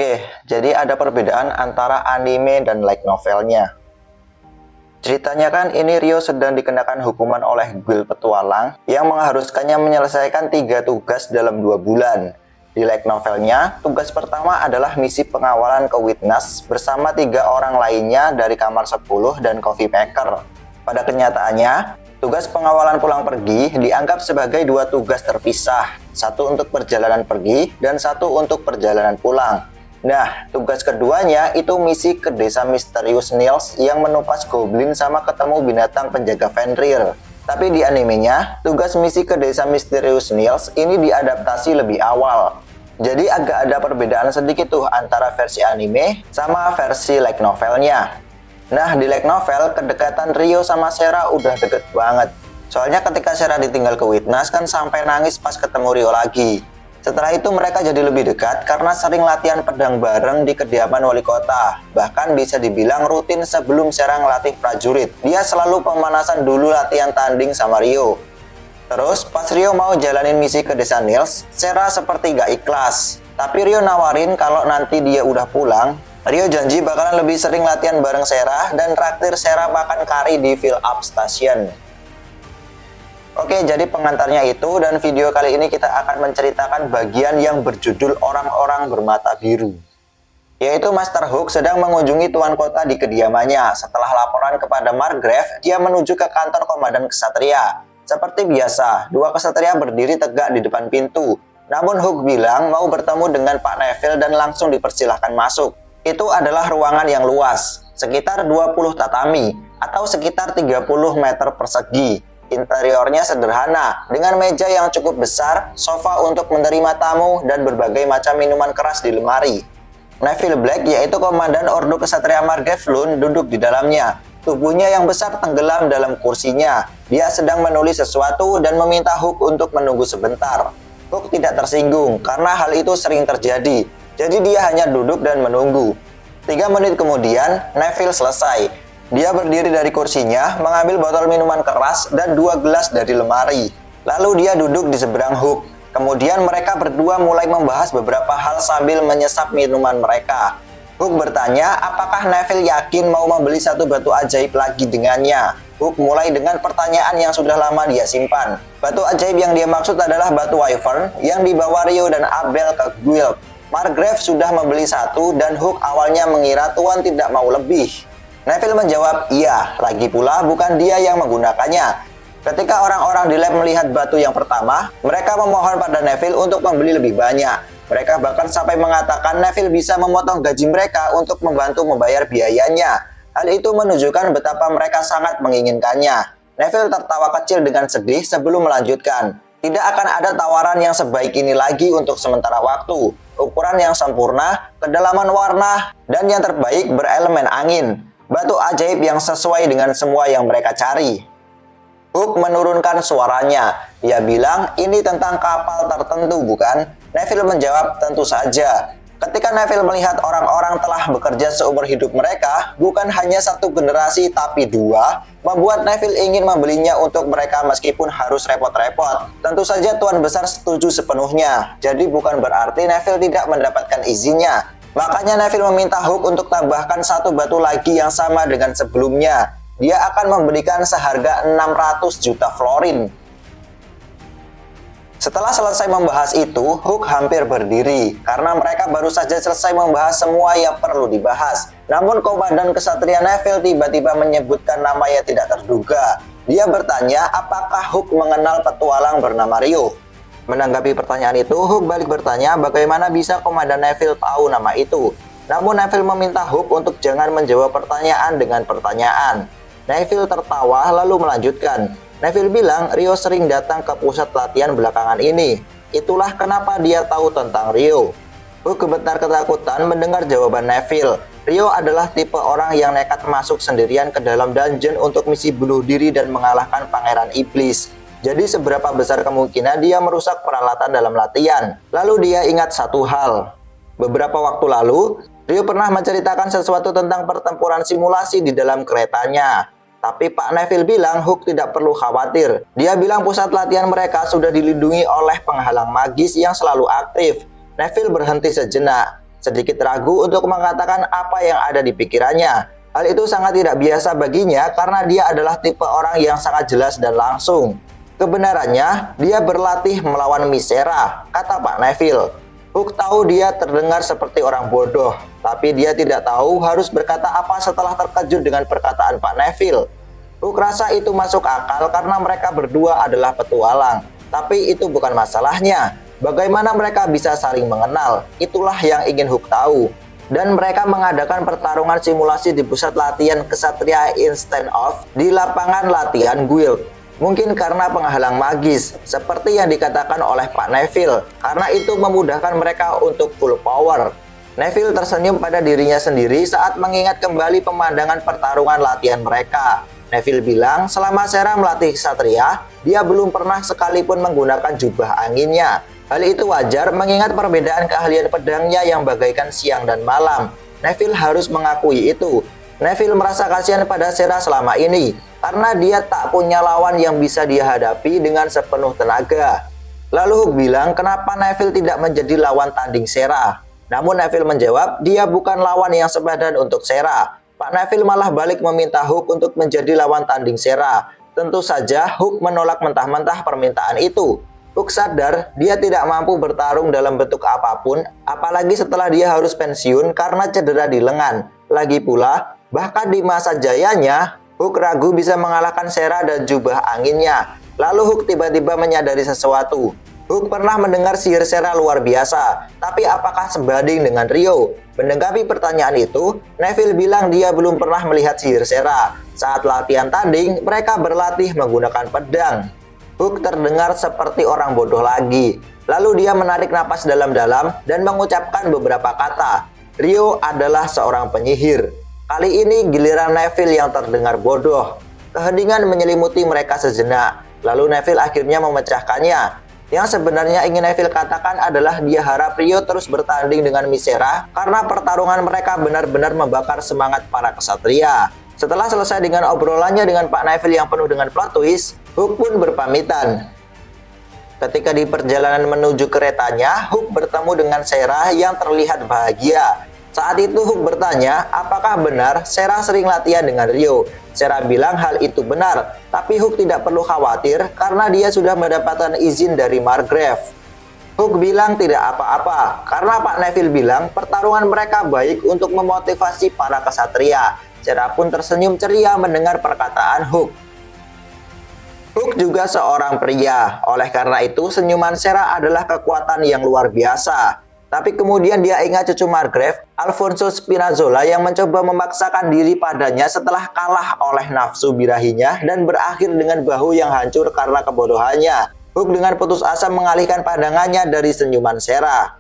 Oke, jadi ada perbedaan antara anime dan light novelnya. Ceritanya kan ini Ryo sedang dikenakan hukuman oleh guild petualang yang mengharuskannya menyelesaikan 3 tugas dalam 2 bulan. Di light novelnya, tugas pertama adalah misi pengawalan ke Witness bersama 3 orang lainnya dari kamar 10 dan coffee maker. Pada kenyataannya, tugas pengawalan pulang pergi dianggap sebagai 2 tugas terpisah, satu untuk perjalanan pergi dan satu untuk perjalanan pulang. Nah, tugas keduanya itu misi ke desa misterius Nils yang menumpas goblin sama ketemu binatang penjaga Fenrir. Tapi di animenya, tugas misi ke desa misterius Nils ini diadaptasi lebih awal. Jadi agak ada perbedaan sedikit tuh antara versi anime sama versi light novelnya. Nah, di light novel, kedekatan Ryo sama Sera udah deket banget. Soalnya ketika Sera ditinggal ke Witness kan sampai nangis pas ketemu Ryo lagi. Setelah itu mereka jadi lebih dekat karena sering latihan pedang bareng di kediaman wali kota. Bahkan bisa dibilang rutin sebelum Sera ngelatih prajurit. Dia selalu pemanasan dulu latihan tanding sama Ryo. Terus pas Ryo mau jalanin misi ke desa Nils, Sera seperti gak ikhlas. Tapi Ryo nawarin kalau nanti dia udah pulang, Ryo janji bakalan lebih sering latihan bareng Sera dan traktir Sera makan kari di fill up station. Oke, jadi pengantarnya itu, dan video kali ini kita akan menceritakan bagian yang berjudul Orang-orang Bermata Biru. Yaitu Master Hook sedang mengunjungi tuan kota di kediamannya. Setelah laporan kepada Margrave, dia menuju ke kantor komandan kesatria. Seperti biasa, 2 kesatria berdiri tegak di depan pintu. Namun Hook bilang mau bertemu dengan Pak Neville dan langsung dipersilahkan masuk. Itu adalah ruangan yang luas, sekitar 20 tatami, atau sekitar 30 meter persegi. Interiornya sederhana, dengan meja yang cukup besar, sofa untuk menerima tamu, dan berbagai macam minuman keras di lemari. Neville Black, yaitu komandan Ordo Kesatria Margrave Lund, duduk di dalamnya. Tubuhnya yang besar tenggelam dalam kursinya. Dia sedang menulis sesuatu dan meminta Hook untuk menunggu sebentar. Hook tidak tersinggung, karena hal itu sering terjadi. Jadi dia hanya duduk dan menunggu. 3 menit kemudian, Neville selesai. Dia berdiri dari kursinya, mengambil botol minuman keras dan 2 gelas dari lemari. Lalu dia duduk di seberang Hook. Kemudian mereka berdua mulai membahas beberapa hal sambil menyesap minuman mereka. Hook bertanya apakah Neville yakin mau membeli 1 batu ajaib lagi dengannya. Hook mulai dengan pertanyaan yang sudah lama dia simpan. Batu ajaib yang dia maksud adalah batu Wyvern yang dibawa Ryo dan Abel ke guild. Margrave sudah membeli 1 dan Hook awalnya mengira tuan tidak mau lebih. Neville menjawab, iya, lagi pula bukan dia yang menggunakannya. Ketika orang-orang di lab melihat batu yang pertama, mereka memohon pada Neville untuk membeli lebih banyak. Mereka bahkan sampai mengatakan Neville bisa memotong gaji mereka untuk membantu membayar biayanya. Hal itu menunjukkan betapa mereka sangat menginginkannya. Neville tertawa kecil dengan sedih sebelum melanjutkan. Tidak akan ada tawaran yang sebaik ini lagi untuk sementara waktu. Ukuran yang sempurna, kedalaman warna, dan yang terbaik berelemen angin. Batu ajaib yang sesuai dengan semua yang mereka cari. Hook menurunkan suaranya. Dia bilang, ini tentang kapal tertentu bukan? Neville menjawab, tentu saja. Ketika Neville melihat orang-orang telah bekerja seumur hidup mereka, bukan hanya 1 generasi tapi 2, membuat Neville ingin membelinya untuk mereka meskipun harus repot-repot. Tentu saja Tuan Besar setuju sepenuhnya. Jadi bukan berarti Neville tidak mendapatkan izinnya. Makanya Neville meminta Hook untuk tambahkan 1 batu lagi yang sama dengan sebelumnya. Dia akan memberikan seharga 600 juta florin. Setelah selesai membahas itu, Hook hampir berdiri karena mereka baru saja selesai membahas semua yang perlu dibahas. Namun komandan kesatria Neville tiba-tiba menyebutkan nama yang tidak terduga. Dia bertanya apakah Hook mengenal petualang bernama Ryo. Menanggapi pertanyaan itu, Hook balik bertanya bagaimana bisa komandan Neville tahu nama itu. Namun Neville meminta Hook untuk jangan menjawab pertanyaan dengan pertanyaan. Neville tertawa lalu melanjutkan. Neville bilang Ryo sering datang ke pusat latihan belakangan ini. Itulah kenapa dia tahu tentang Ryo. Hook gemetar ketakutan mendengar jawaban Neville. Ryo adalah tipe orang yang nekat masuk sendirian ke dalam dungeon untuk misi bunuh diri dan mengalahkan Pangeran Iblis. Jadi seberapa besar kemungkinan dia merusak peralatan dalam latihan. Lalu dia ingat satu hal. Beberapa waktu lalu, Ryo pernah menceritakan sesuatu tentang pertempuran simulasi di dalam keretanya. Tapi Pak Neville bilang Hook tidak perlu khawatir. Dia bilang pusat latihan mereka sudah dilindungi oleh penghalang magis yang selalu aktif. Neville berhenti sejenak. sedikit ragu untuk mengatakan apa yang ada di pikirannya. Hal itu sangat tidak biasa baginya karena dia adalah tipe orang yang sangat jelas dan langsung. Kebenarannya, dia berlatih melawan Mycera, kata Pak Neville. Hook tahu dia terdengar seperti orang bodoh, tapi dia tidak tahu harus berkata apa setelah terkejut dengan perkataan Pak Neville. Hook rasa itu masuk akal karena mereka berdua adalah petualang, tapi itu bukan masalahnya. Bagaimana mereka bisa saling mengenal, itulah yang ingin Hook tahu. Dan mereka mengadakan pertarungan simulasi di pusat latihan Ksatria Instance-Off di lapangan latihan guild. Mungkin karena penghalang magis, seperti yang dikatakan oleh Pak Neville, karena itu memudahkan mereka untuk full power. Neville tersenyum pada dirinya sendiri saat mengingat kembali pemandangan pertarungan latihan mereka. Neville bilang selama Sera melatih Ksatria, dia belum pernah sekalipun menggunakan jubah anginnya. Hal itu wajar mengingat perbedaan keahlian pedangnya yang bagaikan siang dan malam. Neville harus mengakui itu. Neville merasa kasihan pada Sera selama ini, karena dia tak punya lawan yang bisa dia hadapi dengan sepenuh tenaga. Lalu Hook bilang kenapa Neville tidak menjadi lawan tanding Sera. Namun Neville menjawab dia bukan lawan yang sepadan untuk Sera. Pak Neville malah balik meminta Hook untuk menjadi lawan tanding Sera. Tentu saja Hook menolak mentah-mentah permintaan itu. Hook sadar dia tidak mampu bertarung dalam bentuk apapun, apalagi setelah dia harus pensiun karena cedera di lengan. Lagi pula, bahkan di masa jayanya, Hook ragu bisa mengalahkan Sera dan jubah anginnya. Lalu Hook tiba-tiba menyadari sesuatu. Hook pernah mendengar sihir Sera luar biasa, tapi apakah sebanding dengan Rio? Menanggapi pertanyaan itu, Neville bilang dia belum pernah melihat sihir Sera. Saat latihan tanding, mereka berlatih menggunakan pedang. Hook terdengar seperti orang bodoh lagi. Lalu dia menarik napas dalam-dalam dan mengucapkan beberapa kata. Rio adalah seorang penyihir. Kali ini giliran Neville yang terdengar bodoh. Keheningan menyelimuti mereka sejenak. Lalu Neville akhirnya memecahkannya. Yang sebenarnya ingin Neville katakan adalah dia harap Rio terus bertanding dengan Mycera karena pertarungan mereka benar-benar membakar semangat para ksatria. Setelah selesai dengan obrolannya dengan Pak Neville yang penuh dengan plot twist, Hook pun berpamitan. Ketika di perjalanan menuju keretanya, Hook bertemu dengan Sera yang terlihat bahagia. Saat itu Hook bertanya, apakah benar Sera sering latihan dengan Rio? Sera bilang hal itu benar, tapi Hook tidak perlu khawatir karena dia sudah mendapatkan izin dari Margrave. Hook bilang tidak apa-apa, karena Pak Neville bilang pertarungan mereka baik untuk memotivasi para ksatria. Sera pun tersenyum ceria mendengar perkataan Hook. Hook juga seorang pria, oleh karena itu senyuman Sera adalah kekuatan yang luar biasa. Tapi kemudian dia ingat cucu Margrave, Alfonso Spinazzola yang mencoba memaksakan diri padanya setelah kalah oleh nafsu birahinya dan berakhir dengan bahu yang hancur karena kebodohannya. Hook dengan putus asa mengalihkan pandangannya dari senyuman Sera.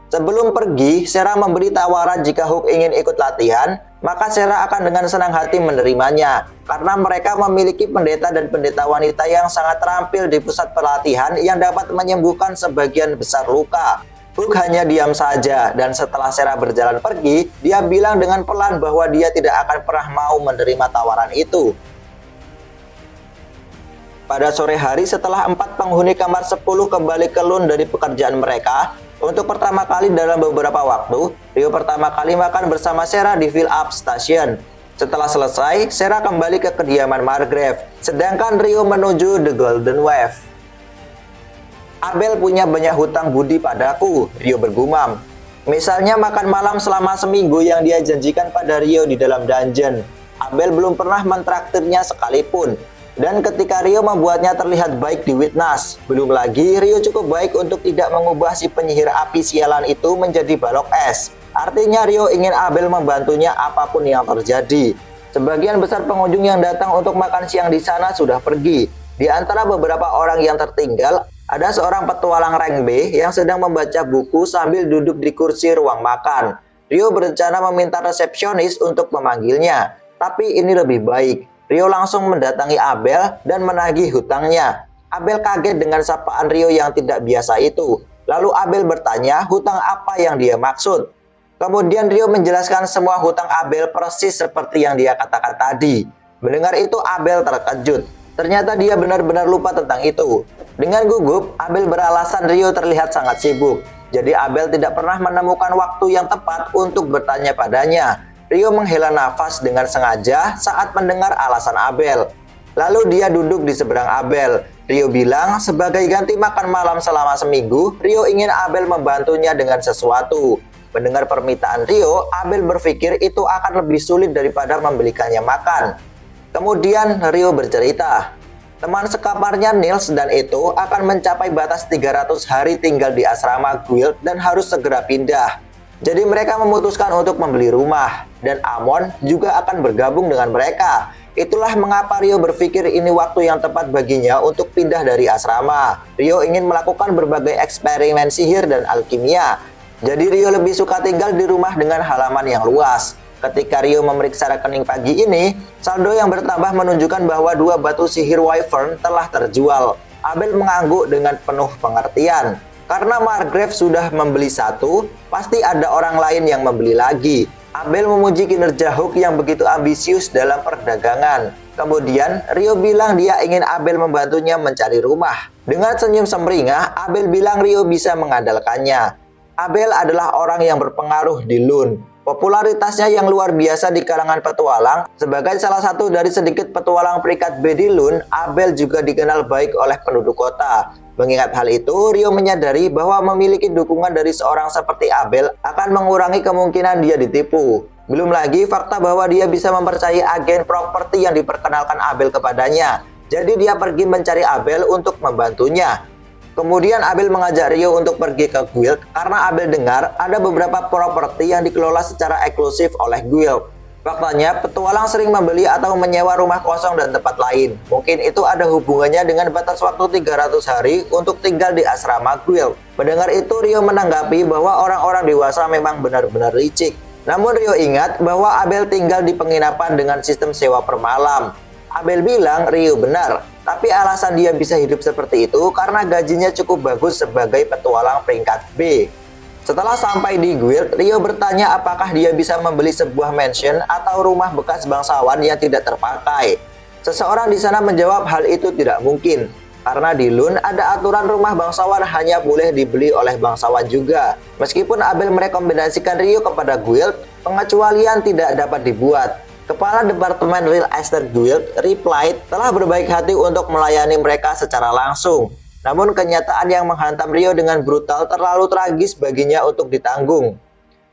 Sebelum pergi, Sera memberi tawaran jika Hook ingin ikut latihan, maka Sera akan dengan senang hati menerimanya. Karena mereka memiliki pendeta dan pendeta wanita yang sangat terampil di pusat pelatihan yang dapat menyembuhkan sebagian besar luka. Hook hanya diam saja, dan setelah Sera berjalan pergi, dia bilang dengan pelan bahwa dia tidak akan pernah mau menerima tawaran itu. Pada sore hari setelah 4 penghuni kamar 10 kembali ke Lund dari pekerjaan mereka, untuk pertama kali dalam beberapa waktu, Rio pertama kali makan bersama Sera di Fill Up Station. Setelah selesai, Sera kembali ke kediaman Margrave, sedangkan Rio menuju The Golden Wave. Abel punya banyak hutang budi padaku, Rio bergumam. Misalnya makan malam selama seminggu yang dia janjikan pada Rio di dalam dungeon. Abel belum pernah mentraktirnya sekalipun. Dan ketika Rio membuatnya terlihat baik di Witness, belum lagi Rio cukup baik untuk tidak mengubah si penyihir api sialan itu menjadi balok es. Artinya Rio ingin Abel membantunya apapun yang terjadi. Sebagian besar pengunjung yang datang untuk makan siang di sana sudah pergi. Di antara beberapa orang yang tertinggal, ada seorang petualang rank B yang sedang membaca buku sambil duduk di kursi ruang makan. Rio berencana meminta resepsionis untuk memanggilnya, tapi ini lebih baik. Rio langsung mendatangi Abel dan menagih hutangnya. Abel kaget dengan sapaan Rio yang tidak biasa itu. Lalu Abel bertanya hutang apa yang dia maksud. Kemudian Rio menjelaskan semua hutang Abel persis seperti yang dia katakan tadi. Mendengar itu Abel terkejut. Ternyata dia benar-benar lupa tentang itu. Dengan gugup, Abel beralasan Rio terlihat sangat sibuk. Jadi Abel tidak pernah menemukan waktu yang tepat untuk bertanya padanya. Rio menghela nafas dengan sengaja saat mendengar alasan Abel. Lalu dia duduk di seberang Abel. Rio bilang sebagai ganti makan malam selama seminggu, Rio ingin Abel membantunya dengan sesuatu. Mendengar permintaan Rio, Abel berpikir itu akan lebih sulit daripada membelikannya makan. Kemudian Rio bercerita, teman sekamarnya Niels dan itu akan mencapai batas 300 hari tinggal di asrama Guild dan harus segera pindah. Jadi mereka memutuskan untuk membeli rumah, dan Amon juga akan bergabung dengan mereka. Itulah mengapa Rio berpikir ini waktu yang tepat baginya untuk pindah dari asrama. Rio ingin melakukan berbagai eksperimen sihir dan alkimia. Jadi Rio lebih suka tinggal di rumah dengan halaman yang luas. Ketika Rio memeriksa rekening pagi ini, saldo yang bertambah menunjukkan bahwa 2 batu sihir Wyvern telah terjual. Abel mengangguk dengan penuh pengertian. Karena Margrave sudah membeli 1, pasti ada orang lain yang membeli lagi. Abel memuji kinerja Hook yang begitu ambisius dalam perdagangan. Kemudian Rio bilang dia ingin Abel membantunya mencari rumah. Dengan senyum semringah, Abel bilang Rio bisa mengandalkannya. Abel adalah orang yang berpengaruh di Lune. Popularitasnya yang luar biasa di kalangan petualang, sebagai salah satu dari sedikit petualang peringkat B di Lune, Abel juga dikenal baik oleh penduduk kota. Mengingat hal itu, Rio menyadari bahwa memiliki dukungan dari seorang seperti Abel akan mengurangi kemungkinan dia ditipu. Belum lagi fakta bahwa dia bisa mempercayai agen properti yang diperkenalkan Abel kepadanya. Jadi dia pergi mencari Abel untuk membantunya. Kemudian Abel mengajak Rio untuk pergi ke Guild karena Abel dengar ada beberapa properti yang dikelola secara eksklusif oleh Guild. Faktanya, petualang sering membeli atau menyewa rumah kosong dan tempat lain. Mungkin itu ada hubungannya dengan batas waktu 300 hari untuk tinggal di asrama Guild. Mendengar itu, Rio menanggapi bahwa orang-orang dewasa memang benar-benar licik. Namun Rio ingat bahwa Abel tinggal di penginapan dengan sistem sewa per malam. Abel bilang Rio benar, tapi alasan dia bisa hidup seperti itu karena gajinya cukup bagus sebagai petualang peringkat B. Setelah sampai di Guild, Rio bertanya apakah dia bisa membeli sebuah mansion atau rumah bekas bangsawan yang tidak terpakai. Seseorang di sana menjawab hal itu tidak mungkin, karena di Lune ada aturan rumah bangsawan hanya boleh dibeli oleh bangsawan juga. Meskipun Abel merekomendasikan Rio kepada Guild, pengecualian tidak dapat dibuat. Kepala Departemen Real Estate Guild, Ripley, telah berbaik hati untuk melayani mereka secara langsung. Namun kenyataan yang menghantam Rio dengan brutal terlalu tragis baginya untuk ditanggung.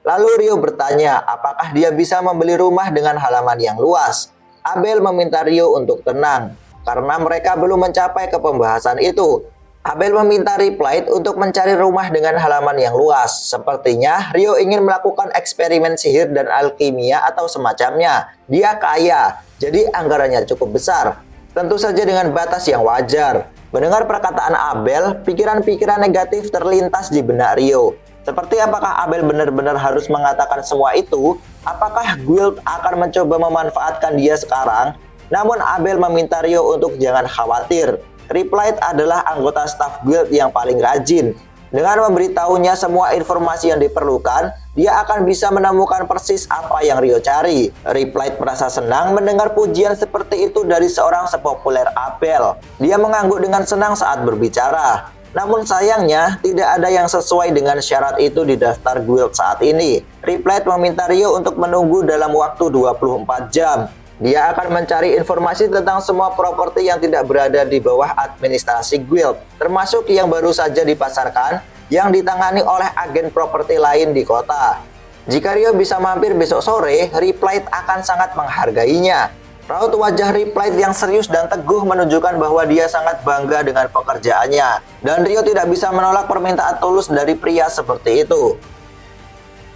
Lalu Rio bertanya apakah dia bisa membeli rumah dengan halaman yang luas. Abel meminta Rio untuk tenang, karena mereka belum mencapai ke pembahasan itu. Abel meminta Ripley untuk mencari rumah dengan halaman yang luas. Sepertinya Rio ingin melakukan eksperimen sihir dan alkimia atau semacamnya. Dia kaya, jadi anggarannya cukup besar. Tentu saja dengan batas yang wajar. Mendengar perkataan Abel, pikiran-pikiran negatif terlintas di benak Rio. Seperti apakah Abel benar-benar harus mengatakan semua itu? Apakah Guild akan mencoba memanfaatkan dia sekarang? Namun Abel meminta Rio untuk jangan khawatir. Ripley adalah anggota staf Guild yang paling rajin. Dengan memberitahunya semua informasi yang diperlukan, dia akan bisa menemukan persis apa yang Rio cari. Ripley merasa senang mendengar pujian seperti itu dari seorang sepopuler Abel. Dia mengangguk dengan senang saat berbicara. Namun sayangnya, tidak ada yang sesuai dengan syarat itu di daftar Guild saat ini. Ripley meminta Rio untuk menunggu dalam waktu 24 jam. Dia akan mencari informasi tentang semua properti yang tidak berada di bawah administrasi Guild, termasuk yang baru saja dipasarkan, yang ditangani oleh agen properti lain di kota. Jika Rio bisa mampir besok sore, Ripley akan sangat menghargainya. Raut wajah Ripley yang serius dan teguh menunjukkan bahwa dia sangat bangga dengan pekerjaannya, dan Rio tidak bisa menolak permintaan tulus dari pria seperti itu.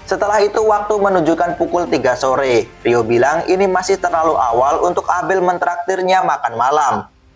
Setelah itu waktu menunjukkan pukul 3 sore. Rio bilang ini masih terlalu awal untuk Abel mentraktirnya makan malam.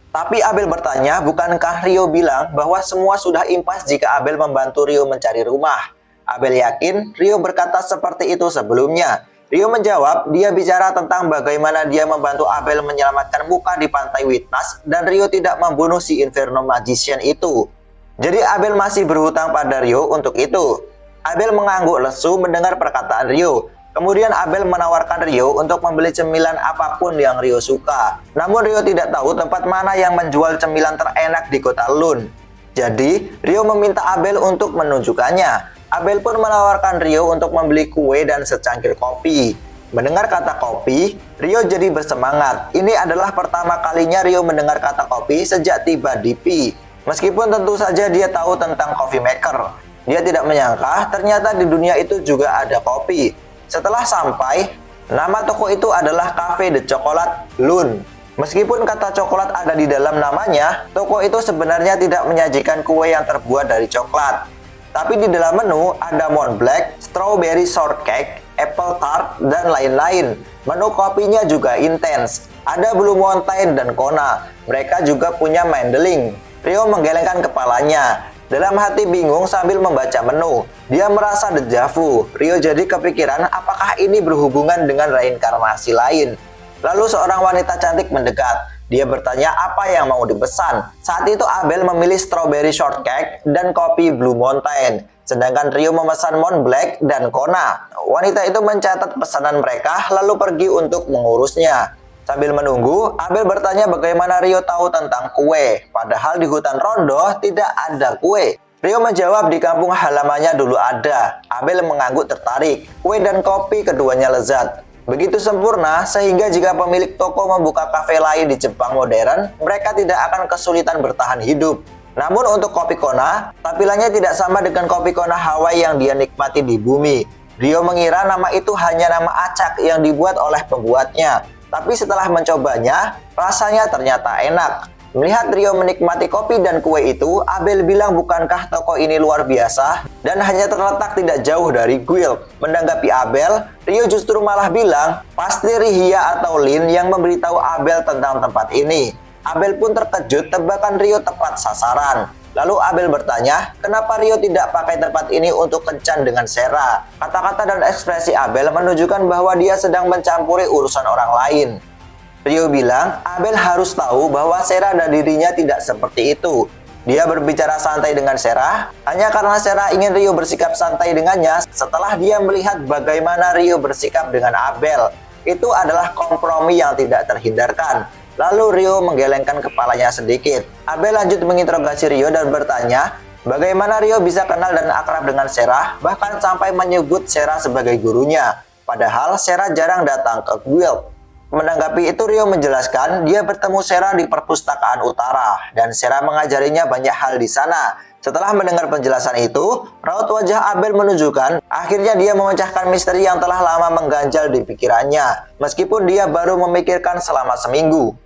Tapi Abel bertanya, bukankah Rio bilang bahwa semua sudah impas jika Abel membantu Rio mencari rumah? Abel yakin Rio berkata seperti itu sebelumnya. Rio menjawab, dia bicara tentang bagaimana dia membantu Abel menyelamatkan muka di pantai Witness dan Rio tidak membunuh si Inferno Magician itu. Jadi Abel masih berhutang pada Rio untuk itu. Abel mengangguk lesu mendengar perkataan Rio. Kemudian Abel menawarkan Rio untuk membeli cemilan apapun yang Rio suka. Namun Rio tidak tahu tempat mana yang menjual cemilan terenak di kota Lune. Jadi Rio meminta Abel untuk menunjukkannya. Abel pun menawarkan Rio untuk membeli kue dan secangkir kopi. Mendengar kata kopi, Rio jadi bersemangat. Ini adalah pertama kalinya Rio mendengar kata kopi sejak tiba di Pi. Meskipun tentu saja dia tahu tentang coffee maker, dia tidak menyangka ternyata di dunia itu juga ada kopi. Setelah sampai, nama toko itu adalah Cafe de Chocolat Lune. Meskipun kata coklat ada di dalam namanya, toko itu sebenarnya tidak menyajikan kue yang terbuat dari coklat. Tapi di dalam menu ada Mont Blanc, Strawberry Shortcake, Apple Tart, dan lain-lain. Menu kopinya juga intens. Ada Blue Mountain dan Kona. Mereka juga punya Mandling. Rio menggelengkan kepalanya. Dalam hati bingung sambil membaca menu. Dia merasa dejavu. Rio jadi kepikiran apakah ini berhubungan dengan reinkarnasi lain. Lalu seorang wanita cantik mendekat. Dia bertanya apa yang mau dipesan. Saat itu Abel memilih strawberry shortcake dan kopi Blue Mountain. Sedangkan Rio memesan Mont Blanc dan Kona. Wanita itu mencatat pesanan mereka lalu pergi untuk mengurusnya. Sambil menunggu, Abel bertanya bagaimana Rio tahu tentang kue. Padahal di hutan Rondo tidak ada kue. Rio menjawab di kampung halamannya dulu ada. Abel mengangguk tertarik. Kue dan kopi keduanya lezat. Begitu sempurna sehingga jika pemilik toko membuka kafe lain di Jepang modern, mereka tidak akan kesulitan bertahan hidup. Namun untuk kopi Kona, tampilannya tidak sama dengan kopi Kona Hawaii yang dia nikmati di bumi. Rio mengira nama itu hanya nama acak yang dibuat oleh pembuatnya. Tapi setelah mencobanya, rasanya ternyata enak. Melihat Rio menikmati kopi dan kue itu, Abel bilang bukankah toko ini luar biasa dan hanya terletak tidak jauh dari Guild. Menanggapi Abel, Rio justru malah bilang pasti Rihia atau Lin yang memberitahu Abel tentang tempat ini. Abel pun terkejut tebakan Rio tepat sasaran. Lalu Abel bertanya, kenapa Rio tidak pakai tempat ini untuk kencan dengan Sarah? Kata-kata dan ekspresi Abel menunjukkan bahwa dia sedang mencampuri urusan orang lain. Rio bilang, Abel harus tahu bahwa Sarah dan dirinya tidak seperti itu. Dia berbicara santai dengan Sarah, hanya karena Sarah ingin Rio bersikap santai dengannya setelah dia melihat bagaimana Rio bersikap dengan Abel. Itu adalah kompromi yang tidak terhindarkan. Lalu Rio menggelengkan kepalanya sedikit. Abel lanjut menginterogasi Rio dan bertanya, bagaimana Rio bisa kenal dan akrab dengan Sarah, bahkan sampai menyebut Sarah sebagai gurunya. Padahal Sarah jarang datang ke Guild. Menanggapi itu Rio menjelaskan dia bertemu Sarah di perpustakaan utara dan Sarah mengajarinya banyak hal di sana. Setelah mendengar penjelasan itu, raut wajah Abel menunjukkan akhirnya dia memecahkan misteri yang telah lama mengganjal di pikirannya, meskipun dia baru memikirkan selama seminggu.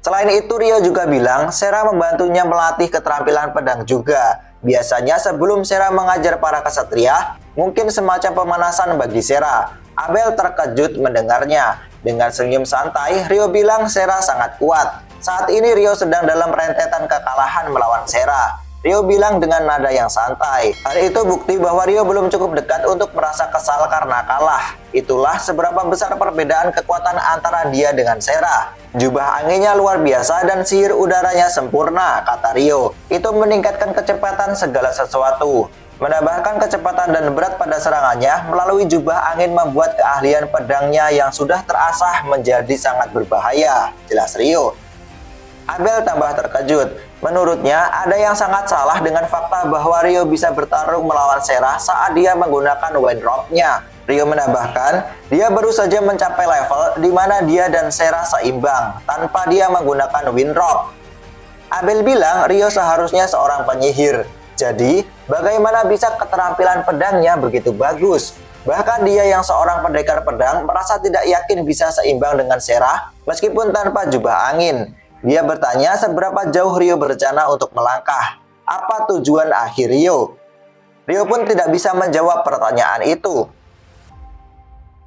Selain itu Rio juga bilang Sarah membantunya melatih keterampilan pedang juga. Biasanya sebelum Sarah mengajar para kesatria, mungkin semacam pemanasan bagi Sarah. Abel terkejut mendengarnya. Dengan senyum santai, Rio bilang Sarah sangat kuat. Saat ini Rio sedang dalam rentetan kekalahan melawan Sarah. Rio bilang dengan nada yang santai. Hal itu bukti bahwa Rio belum cukup dekat untuk merasa kesal karena kalah. Itulah seberapa besar perbedaan kekuatan antara dia dengan Sarah. Jubah anginnya luar biasa dan sihir udaranya sempurna, kata Rio. Itu meningkatkan kecepatan segala sesuatu. Menambahkan kecepatan dan berat pada serangannya melalui jubah angin membuat keahlian pedangnya yang sudah terasah menjadi sangat berbahaya, jelas Rio. Abel tambah terkejut. Menurutnya ada yang sangat salah dengan fakta bahwa Rio bisa bertarung melawan Sarah saat dia menggunakan Wind Robe-nya. Rio menambahkan, dia baru saja mencapai level di mana dia dan Sarah seimbang tanpa dia menggunakan Wind Robe. Abel bilang Rio seharusnya seorang penyihir. Jadi, bagaimana bisa keterampilan pedangnya begitu bagus? Bahkan dia yang seorang pendekar pedang merasa tidak yakin bisa seimbang dengan Sarah meskipun tanpa jubah angin. Dia bertanya seberapa jauh Rio berencana untuk melangkah. Apa tujuan akhir Rio? Rio pun tidak bisa menjawab pertanyaan itu.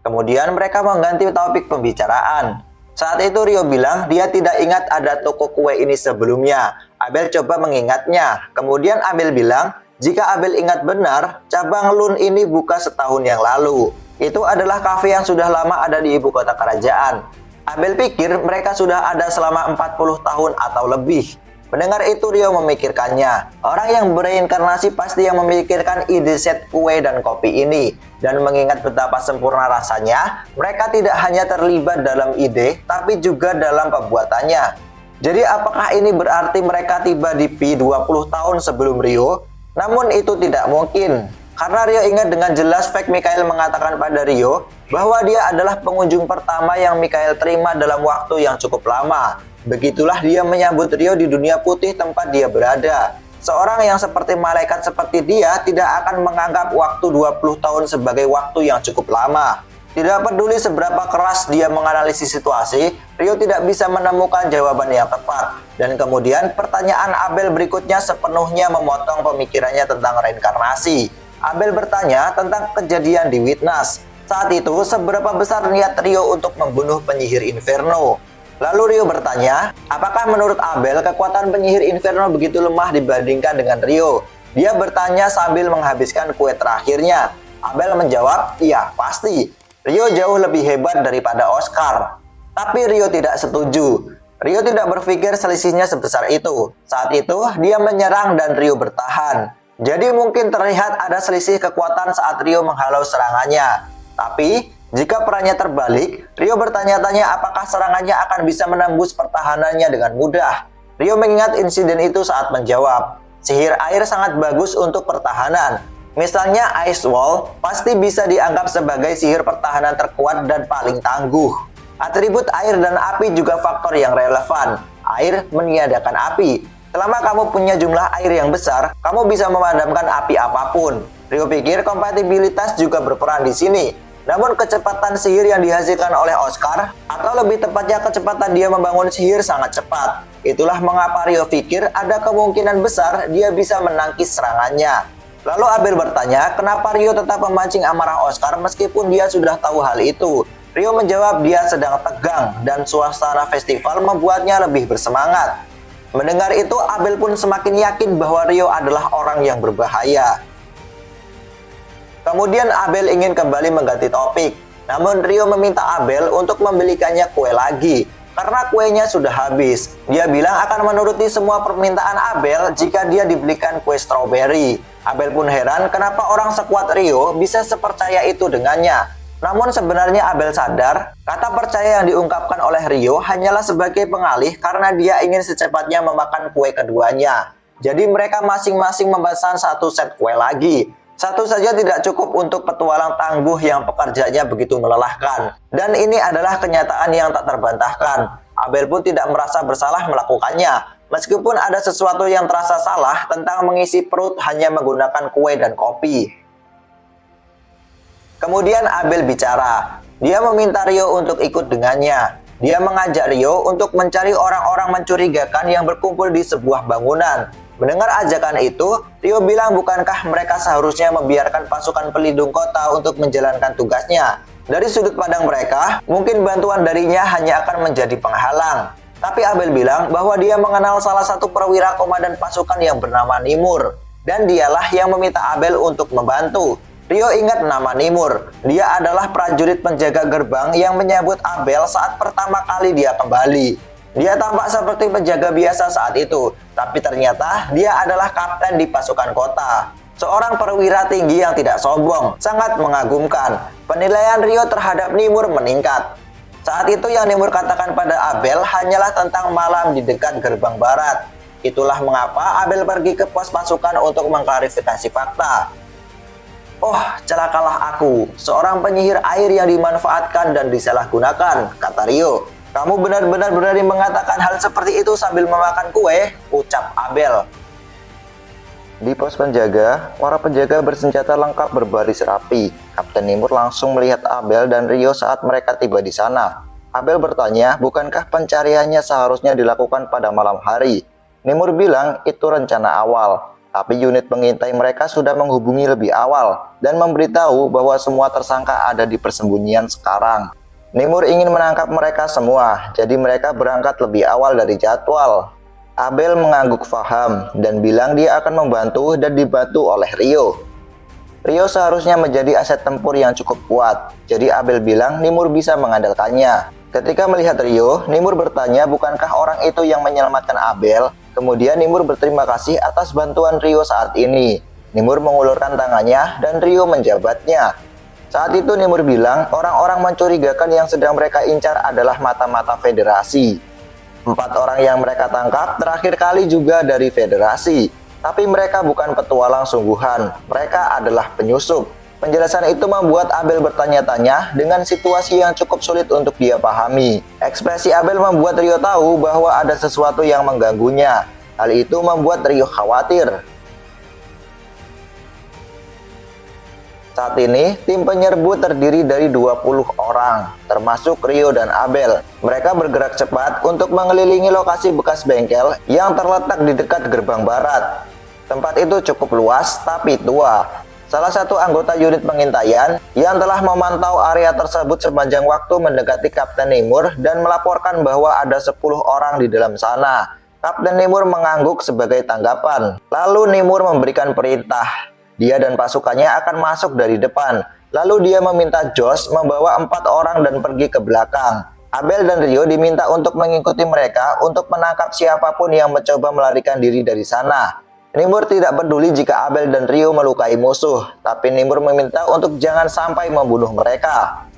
Kemudian mereka mengganti topik pembicaraan. Saat itu Rio bilang dia tidak ingat ada toko kue ini sebelumnya. Abel coba mengingatnya. Kemudian Abel bilang, jika Abel ingat benar, cabang Lune ini buka setahun yang lalu. Itu adalah kafe yang sudah lama ada di ibu kota kerajaan. Abel pikir mereka sudah ada selama 40 tahun atau lebih. Mendengar itu Rio memikirkannya. Orang yang bereinkarnasi pasti yang memikirkan ide set kue dan kopi ini. Dan mengingat betapa sempurna rasanya, mereka tidak hanya terlibat dalam ide, tapi juga dalam pembuatannya. Jadi apakah ini berarti mereka tiba di Pi 20 tahun sebelum Rio? Namun itu tidak mungkin. Karena Rio ingat dengan jelas fake Mikhail mengatakan pada Rio bahwa dia adalah pengunjung pertama yang Mikhail terima dalam waktu yang cukup lama. Begitulah dia menyambut Rio di dunia putih tempat dia berada. Seorang yang seperti malaikat seperti dia tidak akan menganggap waktu 20 tahun sebagai waktu yang cukup lama. Tidak peduli seberapa keras dia menganalisis situasi, Rio tidak bisa menemukan jawaban yang tepat. Dan kemudian pertanyaan Abel berikutnya sepenuhnya memotong pemikirannya tentang reinkarnasi. Abel bertanya tentang kejadian di Witness. Saat itu, seberapa besar niat Rio untuk membunuh penyihir Inferno? Lalu Rio bertanya, apakah menurut Abel kekuatan penyihir Inferno begitu lemah dibandingkan dengan Rio? Dia bertanya sambil menghabiskan kue terakhirnya. Abel menjawab, iya pasti. Rio jauh lebih hebat daripada Oscar. Tapi Rio tidak setuju. Rio tidak berpikir selisihnya sebesar itu. Saat itu, dia menyerang dan Rio bertahan. Jadi mungkin terlihat ada selisih kekuatan saat Rio menghalau serangannya. Tapi, jika perannya terbalik, Rio bertanya-tanya apakah serangannya akan bisa menembus pertahanannya dengan mudah. Rio mengingat insiden itu saat menjawab, sihir air sangat bagus untuk pertahanan. Misalnya Ice Wall pasti bisa dianggap sebagai sihir pertahanan terkuat dan paling tangguh. Atribut air dan api juga faktor yang relevan. Air meniadakan api. Selama kamu punya jumlah air yang besar, kamu bisa memadamkan api apapun. Rio pikir kompatibilitas juga berperan di sini. Namun kecepatan sihir yang dihasilkan oleh Oscar, atau lebih tepatnya kecepatan dia membangun sihir sangat cepat. Itulah mengapa Rio pikir ada kemungkinan besar dia bisa menangkis serangannya. Lalu Abel bertanya, kenapa Rio tetap memancing amarah Oscar meskipun dia sudah tahu hal itu? Rio menjawab dia sedang tegang dan suasana festival membuatnya lebih bersemangat. Mendengar itu, Abel pun semakin yakin bahwa Rio adalah orang yang berbahaya. Kemudian Abel ingin kembali mengganti topik. Namun Rio meminta Abel untuk membelikannya kue lagi, karena kuenya sudah habis. Dia bilang akan menuruti semua permintaan Abel jika dia dibelikan kue stroberi. Abel pun heran kenapa orang sekuat Rio bisa sepercaya itu dengannya. Namun sebenarnya Abel sadar, kata percaya yang diungkapkan oleh Rio hanyalah sebagai pengalih karena dia ingin secepatnya memakan kue keduanya. Jadi mereka masing-masing memesan satu set kue lagi. Satu saja tidak cukup untuk petualang tangguh yang pekerjaannya begitu melelahkan. Dan ini adalah kenyataan yang tak terbantahkan. Abel pun tidak merasa bersalah melakukannya. Meskipun ada sesuatu yang terasa salah tentang mengisi perut hanya menggunakan kue dan kopi. Kemudian Abel bicara. Dia meminta Rio untuk ikut dengannya. Dia mengajak Rio untuk mencari orang-orang mencurigakan yang berkumpul di sebuah bangunan. Mendengar ajakan itu, Rio bilang bukankah mereka seharusnya membiarkan pasukan pelindung kota untuk menjalankan tugasnya. Dari sudut pandang mereka, mungkin bantuan darinya hanya akan menjadi penghalang. Tapi Abel bilang bahwa dia mengenal salah satu perwira komandan pasukan yang bernama Nimur. Dan dialah yang meminta Abel untuk membantu. Rio ingat nama Nimur. Dia adalah prajurit penjaga gerbang yang menyambut Abel saat pertama kali dia kembali. Dia tampak seperti penjaga biasa saat itu, tapi ternyata dia adalah kapten di pasukan kota. Seorang perwira tinggi yang tidak sombong, sangat mengagumkan. Penilaian Rio terhadap Nimur meningkat. Saat itu yang Nimur katakan pada Abel hanyalah tentang malam di dekat gerbang barat. Itulah mengapa Abel pergi ke pos pasukan untuk mengklarifikasi fakta. Oh, celakalah aku, seorang penyihir air yang dimanfaatkan dan disalahgunakan, kata Rio. Kamu benar-benar berani mengatakan hal seperti itu sambil memakan kue, ucap Abel. Di pos penjaga, para penjaga bersenjata lengkap berbaris rapi. Kapten Nimur langsung melihat Abel dan Rio saat mereka tiba di sana. Abel bertanya, bukankah pencariannya seharusnya dilakukan pada malam hari? Nimur bilang itu rencana awal, tapi unit pengintai mereka sudah menghubungi lebih awal dan memberitahu bahwa semua tersangka ada di persembunyian sekarang. Nimur ingin menangkap mereka semua, jadi mereka berangkat lebih awal dari jadwal. Abel mengangguk faham dan bilang dia akan membantu dan dibantu oleh Rio. Rio seharusnya menjadi aset tempur yang cukup kuat, jadi Abel bilang Nimur bisa mengandalkannya. Ketika melihat Rio, Nimur bertanya bukankah orang itu yang menyelamatkan Abel. Kemudian Nimur berterima kasih atas bantuan Rio saat ini. Nimur mengulurkan tangannya dan Rio menjabatnya. Saat itu Nimur bilang orang-orang mencurigakan yang sedang mereka incar adalah mata-mata Federasi. 4 orang yang mereka tangkap terakhir kali juga dari Federasi. Tapi mereka bukan petualang sungguhan, mereka adalah penyusup. Penjelasan itu membuat Abel bertanya-tanya dengan situasi yang cukup sulit untuk dia pahami. Ekspresi Abel membuat Rio tahu bahwa ada sesuatu yang mengganggunya. Hal itu membuat Rio khawatir. Saat ini, tim penyerbu terdiri dari 20 orang, termasuk Rio dan Abel. Mereka bergerak cepat untuk mengelilingi lokasi bekas bengkel yang terletak di dekat gerbang barat. Tempat itu cukup luas tapi tua. Salah satu anggota unit pengintaian yang telah memantau area tersebut sepanjang waktu mendekati Kapten Nimur dan melaporkan bahwa ada 10 orang di dalam sana. Kapten Nimur mengangguk sebagai tanggapan. Lalu Nimur memberikan perintah. Dia dan pasukannya akan masuk dari depan. Lalu dia meminta Josh membawa 4 orang dan pergi ke belakang. Abel dan Rio diminta untuk mengikuti mereka untuk menangkap siapapun yang mencoba melarikan diri dari sana. Nimur tidak peduli jika Abel dan Rio melukai musuh, tapi Nimur meminta untuk jangan sampai membunuh mereka.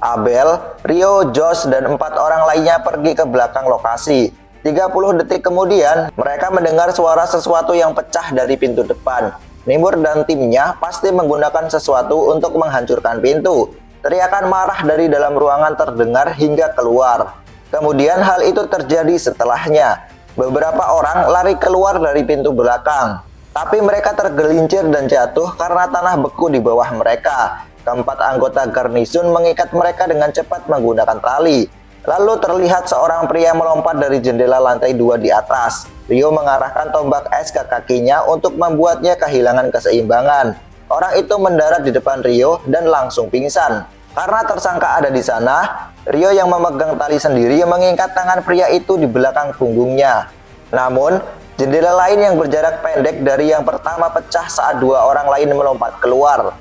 Abel, Rio, Josh, dan 4 orang lainnya pergi ke belakang lokasi. 30 detik kemudian, mereka mendengar suara sesuatu yang pecah dari pintu depan. Nimur dan timnya pasti menggunakan sesuatu untuk menghancurkan pintu. Teriakan marah dari dalam ruangan terdengar hingga keluar. Kemudian hal itu terjadi setelahnya. Beberapa orang lari keluar dari pintu belakang, tapi mereka tergelincir dan jatuh karena tanah beku di bawah mereka. Keempat anggota garnisun mengikat mereka dengan cepat menggunakan tali. Lalu terlihat seorang pria melompat dari jendela lantai 2 di atas. Rio mengarahkan tombak es ke kakinya untuk membuatnya kehilangan keseimbangan. Orang itu mendarat di depan Rio dan langsung pingsan. Karena tersangka ada di sana, Rio yang memegang tali sendiri mengikat tangan pria itu di belakang punggungnya. Namun, jendela lain yang berjarak pendek dari yang pertama pecah saat 2 orang lain melompat keluar.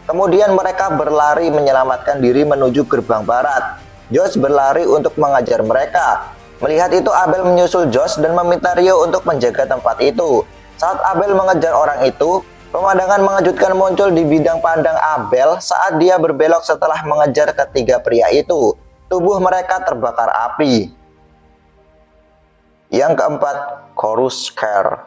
Kemudian mereka berlari menyelamatkan diri menuju gerbang barat. Josh berlari untuk mengajar mereka. Melihat itu, Abel menyusul Josh dan meminta Rio untuk menjaga tempat itu. Saat Abel mengejar orang itu, pemandangan mengejutkan muncul di bidang pandang Abel saat dia berbelok setelah mengejar ketiga pria itu. Tubuh mereka terbakar api. Yang keempat, Coruscant.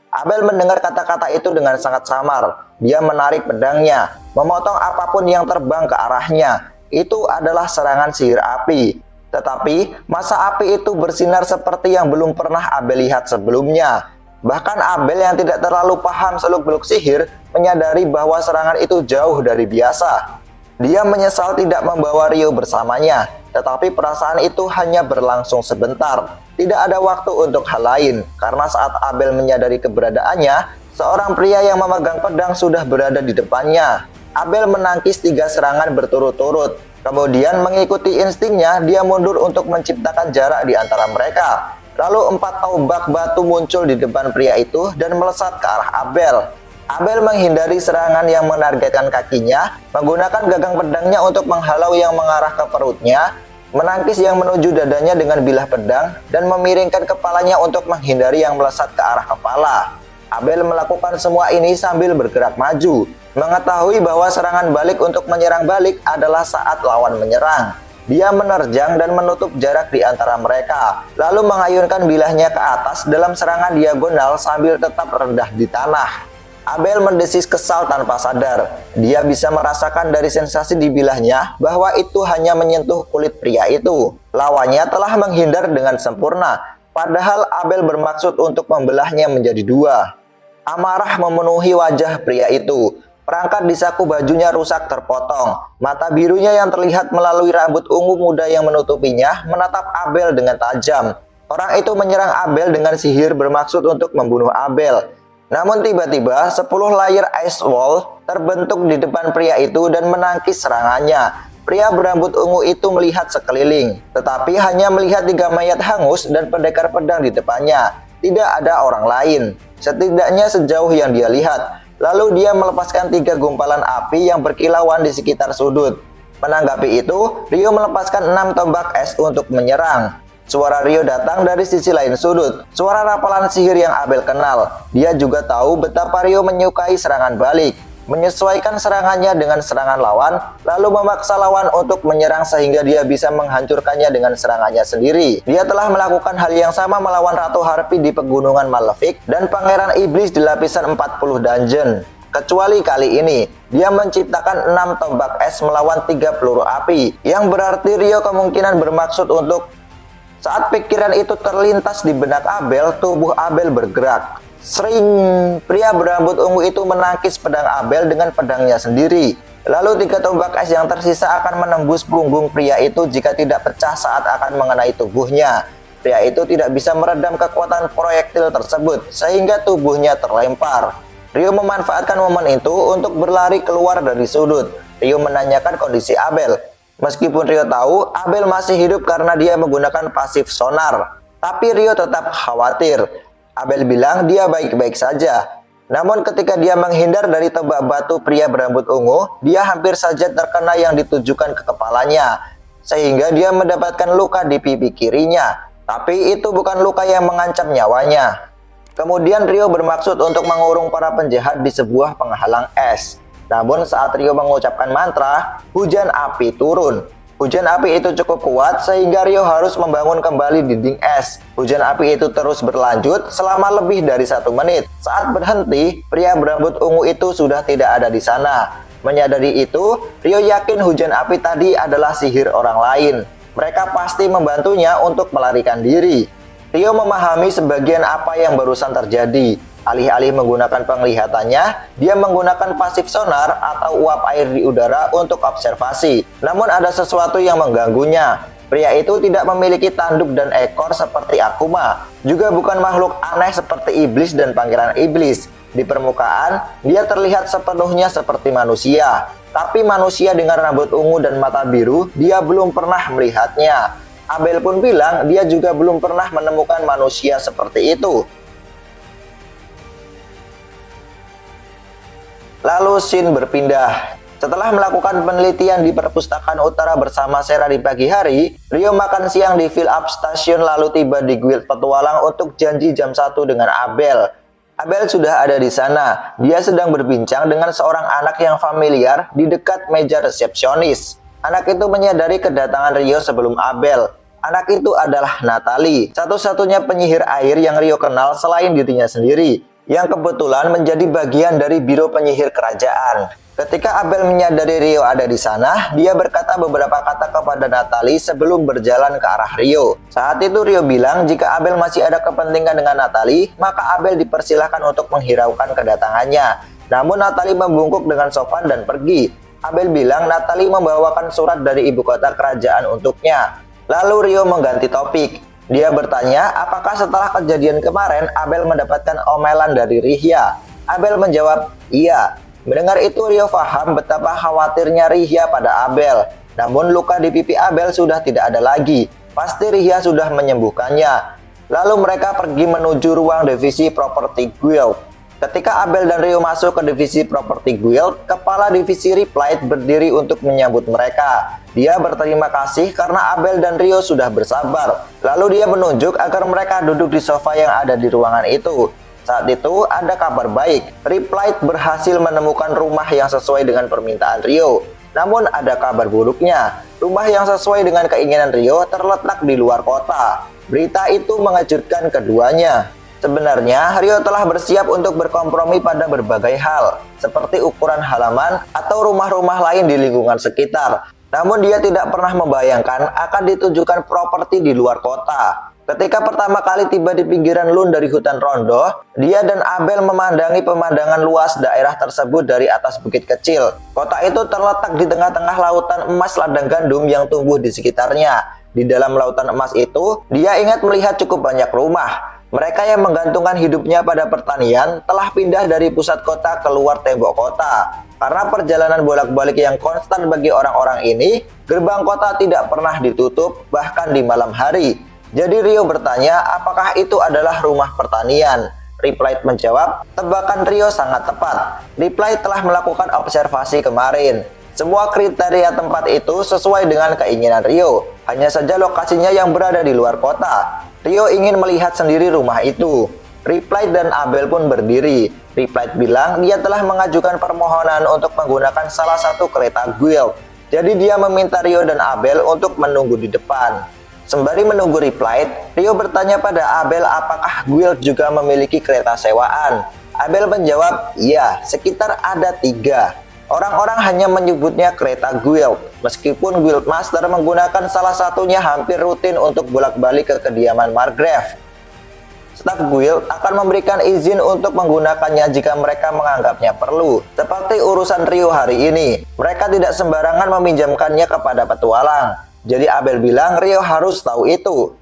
Abel mendengar kata-kata itu dengan sangat samar. Dia menarik pedangnya, memotong apapun yang terbang ke arahnya. Itu adalah serangan sihir api. Tetapi, masa api itu bersinar seperti yang belum pernah Abel lihat sebelumnya. Bahkan Abel yang tidak terlalu paham seluk-beluk sihir menyadari bahwa serangan itu jauh dari biasa. Dia menyesal tidak membawa Rio bersamanya, tetapi perasaan itu hanya berlangsung sebentar. Tidak ada waktu untuk hal lain, karena saat Abel menyadari keberadaannya, seorang pria yang memegang pedang sudah berada di depannya. Abel menangkis 3 serangan berturut-turut. Kemudian mengikuti instingnya, dia mundur untuk menciptakan jarak di antara mereka. Lalu 4 tombak batu muncul di depan pria itu dan melesat ke arah Abel. Abel menghindari serangan yang menargetkan kakinya, menggunakan gagang pedangnya untuk menghalau yang mengarah ke perutnya, menangkis yang menuju dadanya dengan bilah pedang, dan memiringkan kepalanya untuk menghindari yang melesat ke arah kepala. Abel melakukan semua ini sambil bergerak maju, mengetahui bahwa serangan balik untuk menyerang balik adalah saat lawan menyerang. Dia menerjang dan menutup jarak di antara mereka, lalu mengayunkan bilahnya ke atas dalam serangan diagonal sambil tetap rendah di tanah. Abel mendesis kesal tanpa sadar. Dia bisa merasakan dari sensasi di bilahnya bahwa itu hanya menyentuh kulit pria itu. Lawannya telah menghindar dengan sempurna, padahal Abel bermaksud untuk membelahnya menjadi 2. Amarah memenuhi wajah pria itu. Perangkat di saku bajunya rusak terpotong. Mata birunya yang terlihat melalui rambut ungu muda yang menutupinya menatap Abel dengan tajam. Orang itu menyerang Abel dengan sihir bermaksud untuk membunuh Abel. Namun tiba-tiba 10 layer ice wall terbentuk di depan pria itu dan menangkis serangannya. Pria berambut ungu itu melihat sekeliling, tetapi hanya melihat 3 mayat hangus dan pendekar pedang di depannya. Tidak ada orang lain, setidaknya sejauh yang dia lihat. Lalu dia melepaskan 3 gumpalan api yang berkilauan di sekitar sudut. Menanggapi itu, Rio melepaskan 6 tombak es untuk menyerang. Suara Rio datang dari sisi lain sudut. Suara rapalan sihir yang Abel kenal. Dia juga tahu betapa Rio menyukai serangan balik. menyesuaikan serangannya dengan serangan lawan, lalu memaksa lawan untuk menyerang sehingga dia bisa menghancurkannya dengan serangannya sendiri. Dia telah melakukan hal yang sama melawan Ratu Harpy di Pegunungan Malefic dan Pangeran Iblis di lapisan 40 dungeon. Kecuali kali ini, dia menciptakan 6 tombak es melawan 3 peluru api, yang berarti Ryo kemungkinan bermaksud untuk... Saat pikiran itu terlintas di benak Abel, tubuh Abel bergerak. Sering, pria berambut ungu itu menangkis pedang Abel dengan pedangnya sendiri. Lalu 3 tombak es yang tersisa akan menembus punggung pria itu jika tidak pecah saat akan mengenai tubuhnya. Pria itu tidak bisa meredam kekuatan proyektil tersebut, sehingga tubuhnya terlempar. Ryo memanfaatkan momen itu untuk berlari keluar dari sudut. Ryo menanyakan kondisi Abel. Meskipun Ryo tahu Abel masih hidup karena dia menggunakan pasif sonar, tapi Ryo tetap khawatir. Abel bilang dia baik-baik saja. Namun ketika dia menghindar dari tembak batu pria berambut ungu, dia hampir saja terkena yang ditujukan ke kepalanya, sehingga dia mendapatkan luka di pipi kirinya. Tapi itu bukan luka yang mengancam nyawanya. Kemudian Ryo bermaksud untuk mengurung para penjahat di sebuah penghalang es. Namun saat Ryo mengucapkan mantra, hujan api turun. Hujan api itu cukup kuat sehingga Ryo harus membangun kembali dinding es. Hujan api itu terus berlanjut selama lebih dari 1 menit. Saat berhenti, pria berambut ungu itu sudah tidak ada di sana. Menyadari itu, Ryo yakin hujan api tadi adalah sihir orang lain. Mereka pasti membantunya untuk melarikan diri. Ryo memahami sebagian apa yang barusan terjadi. Alih-alih menggunakan penglihatannya, dia menggunakan pasif sonar atau uap air di udara untuk observasi. Namun ada sesuatu yang mengganggunya. Pria itu tidak memiliki tanduk dan ekor seperti Akuma. Juga bukan makhluk aneh seperti iblis dan pangeran iblis. Di permukaan, dia terlihat sepenuhnya seperti manusia. Tapi manusia dengan rambut ungu dan mata biru, dia belum pernah melihatnya. Abel pun bilang dia juga belum pernah menemukan manusia seperti itu. Lalu scene berpindah. Setelah melakukan penelitian di perpustakaan utara bersama Sera di pagi hari, Ryo makan siang di Fill Up Station lalu tiba di Guild Petualang untuk janji jam 1 dengan Abel. Abel sudah ada di sana. Dia sedang berbincang dengan seorang anak yang familiar di dekat meja resepsionis. Anak itu menyadari kedatangan Ryo sebelum Abel. Anak itu adalah Natalie, satu-satunya penyihir air yang Ryo kenal selain dirinya sendiri, yang kebetulan menjadi bagian dari biro penyihir kerajaan. Ketika Abel menyadari Ryo ada di sana, dia berkata beberapa kata kepada Natalie sebelum berjalan ke arah Ryo. Saat itu Ryo bilang jika Abel masih ada kepentingan dengan Natalie, maka Abel dipersilahkan untuk menghiraukan kedatangannya. Namun Natalie membungkuk dengan sopan dan pergi. Abel bilang Natalie membawakan surat dari ibu kota kerajaan untuknya. Lalu Ryo mengganti topik. Dia bertanya apakah setelah kejadian kemarin Abel mendapatkan omelan dari Rihya. Abel menjawab, iya. Mendengar itu Ryo paham betapa khawatirnya Rihya pada Abel. Namun luka di pipi Abel sudah tidak ada lagi. Pasti Rihya sudah menyembuhkannya. Lalu mereka pergi menuju ruang divisi Property Guild. Ketika Abel dan Ryo masuk ke divisi Property Guild, kepala divisi Replight berdiri untuk menyambut mereka. Dia berterima kasih karena Abel dan Ryo sudah bersabar. Lalu dia menunjuk agar mereka duduk di sofa yang ada di ruangan itu. Saat itu ada kabar baik. Replight berhasil menemukan rumah yang sesuai dengan permintaan Ryo. Namun ada kabar buruknya. Rumah yang sesuai dengan keinginan Ryo terletak di luar kota. Berita itu mengejutkan keduanya. Sebenarnya, Ryo telah bersiap untuk berkompromi pada berbagai hal, seperti ukuran halaman atau rumah-rumah lain di lingkungan sekitar. Namun dia tidak pernah membayangkan akan ditujukan properti di luar kota. Ketika pertama kali tiba di pinggiran Lun dari hutan Rondo, dia dan Abel memandangi pemandangan luas daerah tersebut dari atas bukit kecil. Kota itu terletak di tengah-tengah lautan emas ladang gandum yang tumbuh di sekitarnya. Di dalam lautan emas itu, dia ingat melihat cukup banyak rumah. Mereka yang menggantungkan hidupnya pada pertanian telah pindah dari pusat kota keluar tembok kota. Karena perjalanan bolak-balik yang konstan bagi orang-orang ini, gerbang kota tidak pernah ditutup bahkan di malam hari. Jadi Ryo bertanya apakah itu adalah rumah pertanian. Replight menjawab, tebakan Ryo sangat tepat. Replight telah melakukan observasi kemarin. Semua kriteria tempat itu sesuai dengan keinginan Ryo. Hanya saja lokasinya yang berada di luar kota. Ryo ingin melihat sendiri rumah itu. Reply dan Abel pun berdiri. Reply bilang dia telah mengajukan permohonan untuk menggunakan salah satu kereta Guild. Jadi dia meminta Rio dan Abel untuk menunggu di depan. Sembari menunggu Reply, Rio bertanya pada Abel apakah Guild juga memiliki kereta sewaan. Abel menjawab, iya, sekitar ada 3. Orang-orang hanya menyebutnya kereta Guild, meskipun Guildmaster menggunakan salah satunya hampir rutin untuk bolak-balik ke kediaman Margrave. Staf Guild akan memberikan izin untuk menggunakannya jika mereka menganggapnya perlu. Seperti urusan Rio hari ini, mereka tidak sembarangan meminjamkannya kepada petualang. Jadi Abel bilang Rio harus tahu itu.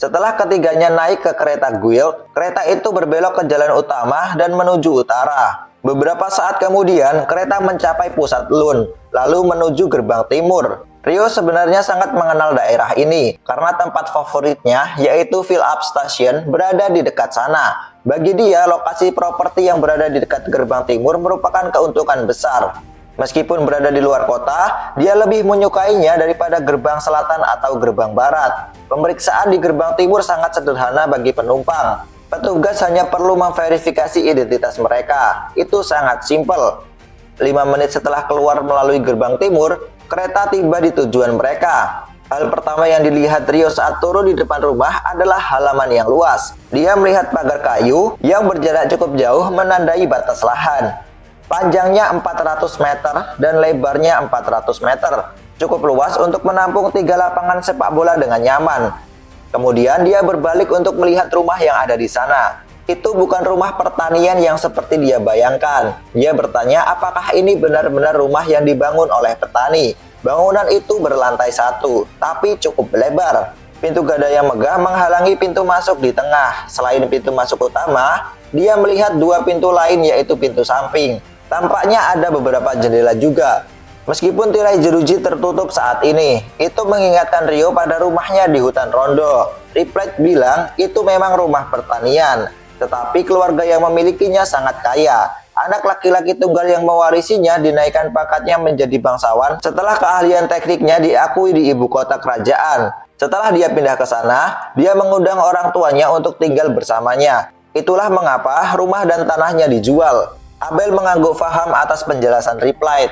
Setelah ketiganya naik ke kereta Guild, kereta itu berbelok ke jalan utama dan menuju utara. Beberapa saat kemudian, kereta mencapai pusat Lund, lalu menuju gerbang timur. Rio sebenarnya sangat mengenal daerah ini, karena tempat favoritnya, yaitu Fill Up Station, berada di dekat sana. Bagi dia, lokasi properti yang berada di dekat gerbang timur merupakan keuntungan besar. Meskipun berada di luar kota, dia lebih menyukainya daripada gerbang selatan atau gerbang barat. Pemeriksaan di gerbang timur sangat sederhana bagi penumpang. Petugas hanya perlu memverifikasi identitas mereka. Itu sangat simpel. 5 menit setelah keluar melalui gerbang timur, kereta tiba di tujuan mereka. Hal pertama yang dilihat Rio saat turun di depan rumah adalah halaman yang luas. Dia melihat pagar kayu yang berjarak cukup jauh menandai batas lahan. Panjangnya 400 meter dan lebarnya 400 meter. Cukup luas untuk menampung 3 lapangan sepak bola dengan nyaman. Kemudian dia berbalik untuk melihat rumah yang ada di sana. Itu bukan rumah pertanian yang seperti dia bayangkan. Dia bertanya apakah ini benar-benar rumah yang dibangun oleh petani. Bangunan itu berlantai 1, tapi cukup lebar. Pintu gada yang megah menghalangi pintu masuk di tengah. Selain pintu masuk utama, dia melihat 2 pintu lain yaitu pintu samping. Tampaknya ada beberapa jendela juga. Meskipun tirai jeruji tertutup saat ini, itu mengingatkan Rio pada rumahnya di hutan Rondo. Reply bilang itu memang rumah pertanian, tetapi keluarga yang memilikinya sangat kaya. Anak laki-laki tunggal yang mewarisinya dinaikkan pangkatnya menjadi bangsawan setelah keahlian tekniknya diakui di ibu kota kerajaan. Setelah dia pindah ke sana, dia mengundang orang tuanya untuk tinggal bersamanya. Itulah mengapa rumah dan tanahnya dijual. Abel mengangguk paham atas penjelasan Reply.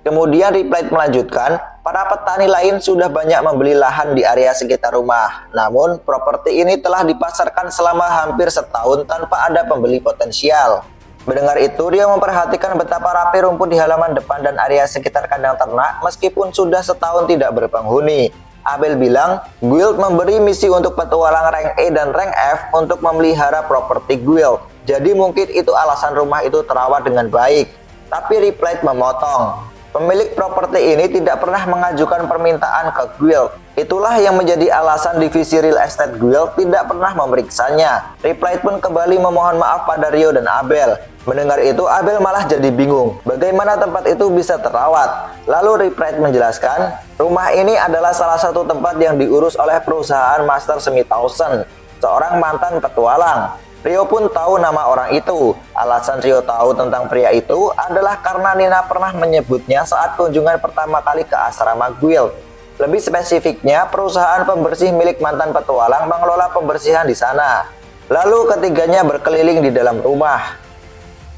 Kemudian Reply melanjutkan, para petani lain sudah banyak membeli lahan di area sekitar rumah. Namun, properti ini telah dipasarkan selama hampir setahun tanpa ada pembeli potensial. Mendengar itu, Rio memperhatikan betapa rapi rumput di halaman depan dan area sekitar kandang ternak meskipun sudah setahun tidak berpenghuni. Abel bilang, Guild memberi misi untuk petualang rank E dan rank F untuk memelihara properti Guild. Jadi mungkin itu alasan rumah itu terawat dengan baik. Tapi Reply memotong. Pemilik properti ini tidak pernah mengajukan permintaan ke Guild. Itulah yang menjadi alasan divisi Real Estate Guild tidak pernah memeriksanya. Reply pun kembali memohon maaf pada Rio dan Abel. Mendengar itu, Abel malah jadi bingung bagaimana tempat itu bisa terawat. Lalu Reply menjelaskan, rumah ini adalah salah satu tempat yang diurus oleh perusahaan Master Smithhausen, seorang mantan petualang. Rio pun tahu nama orang itu. Alasan Rio tahu tentang pria itu adalah karena Nina pernah menyebutnya saat kunjungan pertama kali ke asrama Guild. Lebih spesifiknya, perusahaan pembersih milik mantan petualang mengelola pembersihan di sana. Lalu ketiganya berkeliling di dalam rumah.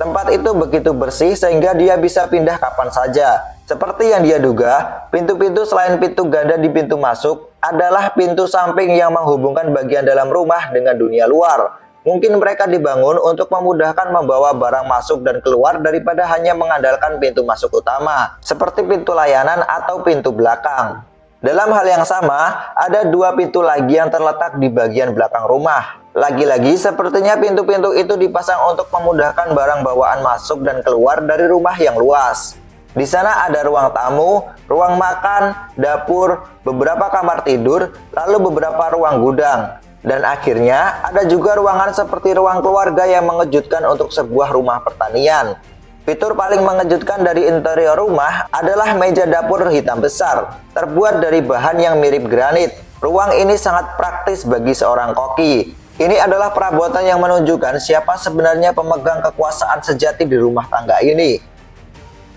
Tempat itu begitu bersih sehingga dia bisa pindah kapan saja. Seperti yang dia duga, pintu-pintu selain pintu ganda di pintu masuk adalah pintu samping yang menghubungkan bagian dalam rumah dengan dunia luar. Mungkin mereka dibangun untuk memudahkan membawa barang masuk dan keluar daripada hanya mengandalkan pintu masuk utama, seperti pintu layanan atau pintu belakang. Dalam hal yang sama, ada 2 pintu lagi yang terletak di bagian belakang rumah. Lagi-lagi, sepertinya pintu-pintu itu dipasang untuk memudahkan barang bawaan masuk dan keluar dari rumah yang luas. Di sana ada ruang tamu, ruang makan, dapur, beberapa kamar tidur, lalu beberapa ruang gudang. Dan akhirnya ada juga ruangan seperti ruang keluarga yang mengejutkan untuk sebuah rumah pertanian. Fitur paling mengejutkan dari interior rumah adalah meja dapur hitam besar, terbuat dari bahan yang mirip granit. Ruang ini sangat praktis bagi seorang koki. Ini adalah perabotan yang menunjukkan siapa sebenarnya pemegang kekuasaan sejati di rumah tangga ini.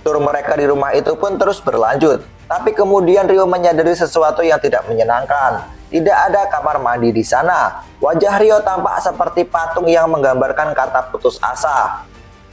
Tur mereka di rumah itu pun terus berlanjut. Tapi kemudian Rio menyadari sesuatu yang tidak menyenangkan. Tidak ada kamar mandi di sana. Wajah Rio tampak seperti patung yang menggambarkan kata putus asa.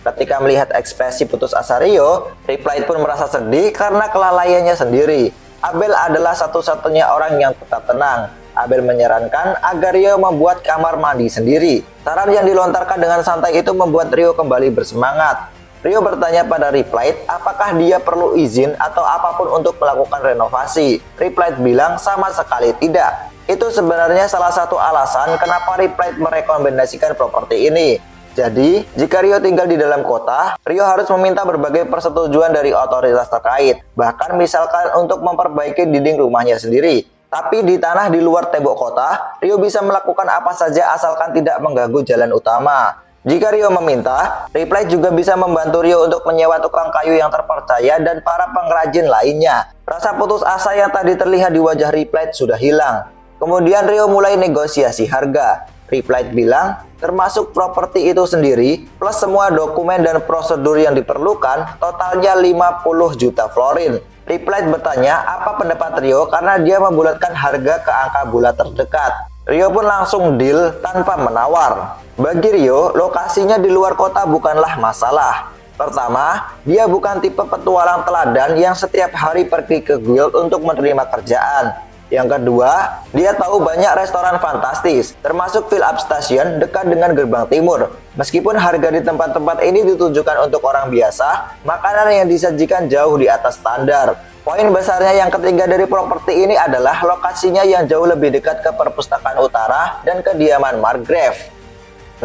Ketika melihat ekspresi putus asa Rio, Reply pun merasa sedih karena kelalaiannya sendiri. Abel adalah satu-satunya orang yang tetap tenang. Abel menyarankan agar Rio membuat kamar mandi sendiri. Saran yang dilontarkan dengan santai itu membuat Rio kembali bersemangat. Rio bertanya pada Reply apakah dia perlu izin atau apapun untuk melakukan renovasi. Reply bilang sama sekali tidak. Itu sebenarnya salah satu alasan kenapa Reply merekomendasikan properti ini. Jadi, jika Rio tinggal di dalam kota, Rio harus meminta berbagai persetujuan dari otoritas terkait. Bahkan misalkan untuk memperbaiki dinding rumahnya sendiri. Tapi di tanah di luar tembok kota, Rio bisa melakukan apa saja asalkan tidak mengganggu jalan utama. Jika Rio meminta, Reply juga bisa membantu Rio untuk menyewa tukang kayu yang terpercaya dan para pengrajin lainnya. Rasa putus asa yang tadi terlihat di wajah Reply sudah hilang. Kemudian Rio mulai negosiasi harga. Reply bilang, termasuk properti itu sendiri, plus semua dokumen dan prosedur yang diperlukan, totalnya 50 juta florin. Reply bertanya apa pendapat Rio karena dia membulatkan harga ke angka bulat terdekat. Rio pun langsung deal tanpa menawar. Bagi Rio, lokasinya di luar kota bukanlah masalah. Pertama, dia bukan tipe petualang teladan yang setiap hari pergi ke guild untuk menerima kerjaan. Yang kedua, dia tahu banyak restoran fantastis, termasuk Fill Up Station dekat dengan gerbang timur. Meskipun harga di tempat-tempat ini ditujukan untuk orang biasa, makanan yang disajikan jauh di atas standar. Poin besarnya yang ketiga dari properti ini adalah lokasinya yang jauh lebih dekat ke perpustakaan utara dan kediaman Margrave.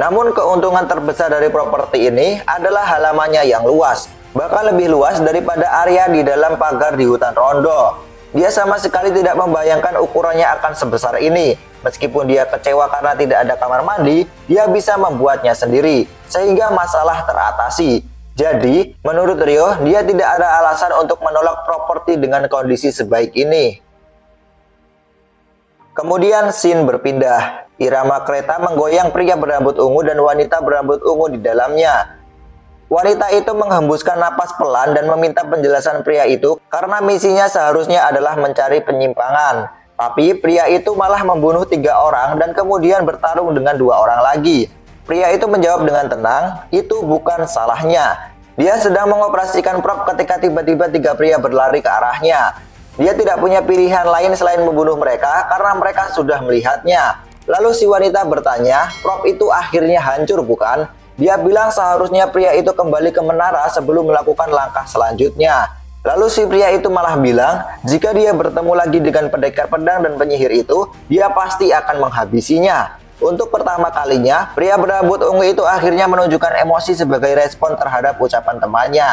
Namun keuntungan terbesar dari properti ini adalah halamannya yang luas, bahkan lebih luas daripada area di dalam pagar di hutan Rondo. Dia sama sekali tidak membayangkan ukurannya akan sebesar ini. Meskipun dia kecewa karena tidak ada kamar mandi, dia bisa membuatnya sendiri, sehingga masalah teratasi. Jadi, menurut Rio, dia tidak ada alasan untuk menolak properti dengan kondisi sebaik ini. Kemudian scene berpindah. Irama kereta menggoyang pria berambut ungu dan wanita berambut ungu di dalamnya. Wanita itu menghembuskan napas pelan dan meminta penjelasan pria itu karena misinya seharusnya adalah mencari penyimpangan. Tapi pria itu malah membunuh 3 orang dan kemudian bertarung dengan 2 orang lagi. Pria itu menjawab dengan tenang, itu bukan salahnya. Dia sedang mengoperasikan prop ketika tiba-tiba 3 pria berlari ke arahnya. Dia tidak punya pilihan lain selain membunuh mereka karena mereka sudah melihatnya. Lalu si wanita bertanya, prop itu akhirnya hancur bukan? Dia bilang seharusnya pria itu kembali ke menara sebelum melakukan langkah selanjutnya. Lalu si pria itu malah bilang, jika dia bertemu lagi dengan pendekar pedang dan penyihir itu, dia pasti akan menghabisinya. Untuk pertama kalinya, pria berambut ungu itu akhirnya menunjukkan emosi sebagai respon terhadap ucapan temannya.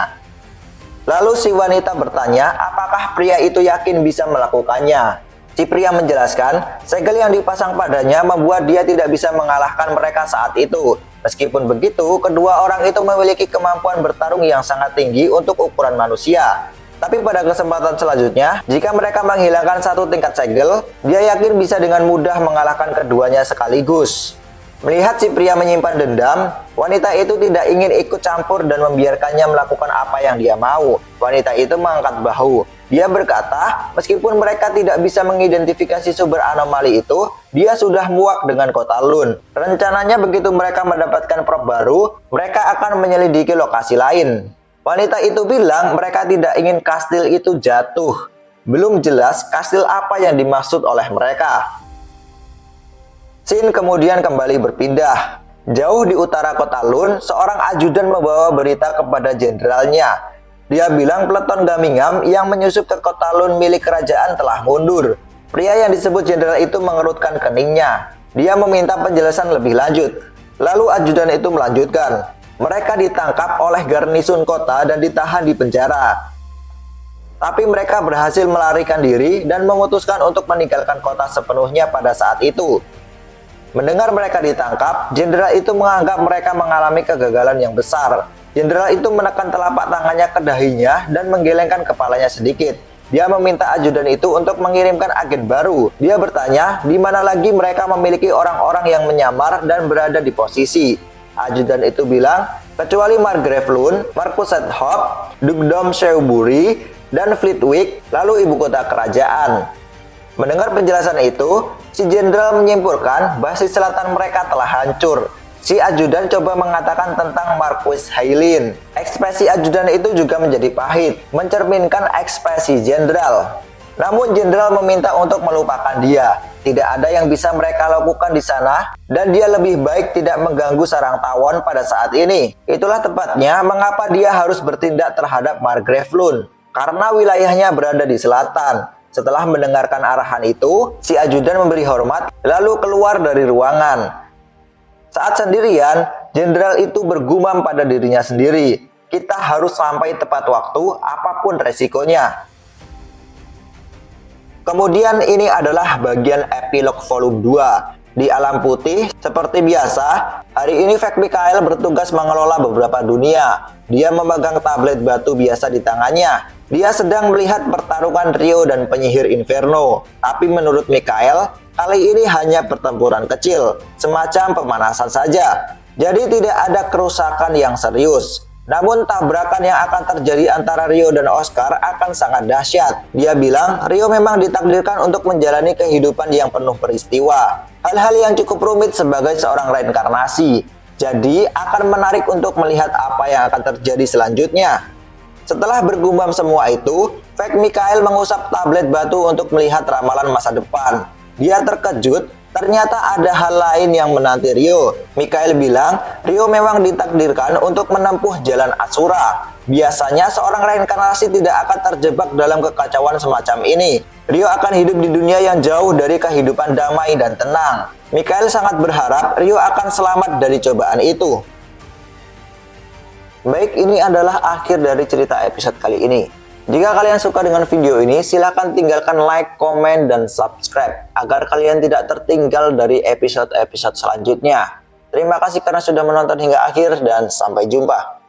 Lalu si wanita bertanya, apakah pria itu yakin bisa melakukannya? Si pria menjelaskan, segel yang dipasang padanya membuat dia tidak bisa mengalahkan mereka saat itu. Meskipun begitu, kedua orang itu memiliki kemampuan bertarung yang sangat tinggi untuk ukuran manusia. Tapi pada kesempatan selanjutnya, jika mereka menghilangkan satu tingkat segel, dia yakin bisa dengan mudah mengalahkan keduanya sekaligus. Melihat si pria menyimpan dendam, wanita itu tidak ingin ikut campur dan membiarkannya melakukan apa yang dia mau. Wanita itu mengangkat bahu. Dia berkata, meskipun mereka tidak bisa mengidentifikasi sumber anomali itu, dia sudah muak dengan kota Lun. Rencananya begitu mereka mendapatkan prop baru, mereka akan menyelidiki lokasi lain. Wanita itu bilang mereka tidak ingin kastil itu jatuh. Belum jelas kastil apa yang dimaksud oleh mereka. Scene kemudian kembali berpindah. Jauh di utara kota Lun, seorang ajudan membawa berita kepada jenderalnya. Dia bilang peleton Gamingham yang menyusup ke kota Lun milik kerajaan telah mundur. Pria yang disebut jenderal itu mengerutkan keningnya. Dia meminta penjelasan lebih lanjut. Lalu ajudan itu melanjutkan. Mereka ditangkap oleh garnisun kota dan ditahan di penjara. Tapi mereka berhasil melarikan diri dan memutuskan untuk meninggalkan kota sepenuhnya pada saat itu. Mendengar mereka ditangkap, jenderal itu menganggap mereka mengalami kegagalan yang besar. Jenderal itu menekan telapak tangannya ke dahinya dan menggelengkan kepalanya sedikit. Dia meminta ajudan itu untuk mengirimkan agen baru. Dia bertanya, di mana lagi mereka memiliki orang-orang yang menyamar dan berada di posisi. Ajudan itu bilang, kecuali Margrave Lun, Marquessate Hope, Dukedom Shrewsbury, dan Flitwick, lalu ibu kota kerajaan. Mendengar penjelasan itu, si jenderal menyimpulkan basis selatan mereka telah hancur. Si ajudan coba mengatakan tentang Marquis Hailin. Ekspresi ajudan itu juga menjadi pahit, mencerminkan ekspresi jenderal. Namun jenderal meminta untuk melupakan dia. Tidak ada yang bisa mereka lakukan di sana, dan dia lebih baik tidak mengganggu sarang tawon pada saat ini. Itulah tepatnya mengapa dia harus bertindak terhadap Margrave Lune, karena wilayahnya berada di selatan. Setelah mendengarkan arahan itu, si ajudan memberi hormat, lalu keluar dari ruangan. Saat sendirian, jenderal itu bergumam pada dirinya sendiri. Kita harus sampai tepat waktu, apapun resikonya. Kemudian ini adalah bagian epilog volume 2. Di Alam Putih, seperti biasa, hari ini Fake Mikael bertugas mengelola beberapa dunia. Dia memegang tablet batu biasa di tangannya. Dia sedang melihat pertarungan Rio dan penyihir Inferno. Tapi menurut Mikael, kali ini hanya pertempuran kecil, semacam pemanasan saja. Jadi tidak ada kerusakan yang serius. Namun tabrakan yang akan terjadi antara Rio dan Oscar akan sangat dahsyat. Dia bilang Rio memang ditakdirkan untuk menjalani kehidupan yang penuh peristiwa. Hal-hal yang cukup rumit sebagai seorang reinkarnasi. Jadi akan menarik untuk melihat apa yang akan terjadi selanjutnya. Setelah bergumam semua itu, Fake Mikael mengusap tablet batu untuk melihat ramalan masa depan. Dia terkejut, ternyata ada hal lain yang menanti Rio. Mikael bilang, Rio memang ditakdirkan untuk menempuh jalan Asura. Biasanya seorang reinkarnasi tidak akan terjebak dalam kekacauan semacam ini. Rio akan hidup di dunia yang jauh dari kehidupan damai dan tenang. Mikael sangat berharap Rio akan selamat dari cobaan itu. Baik, ini adalah akhir dari cerita episode kali ini. Jika kalian suka dengan video ini, silahkan tinggalkan like, komen, dan subscribe agar kalian tidak tertinggal dari episode-episode selanjutnya. Terima kasih karena sudah menonton hingga akhir dan sampai jumpa.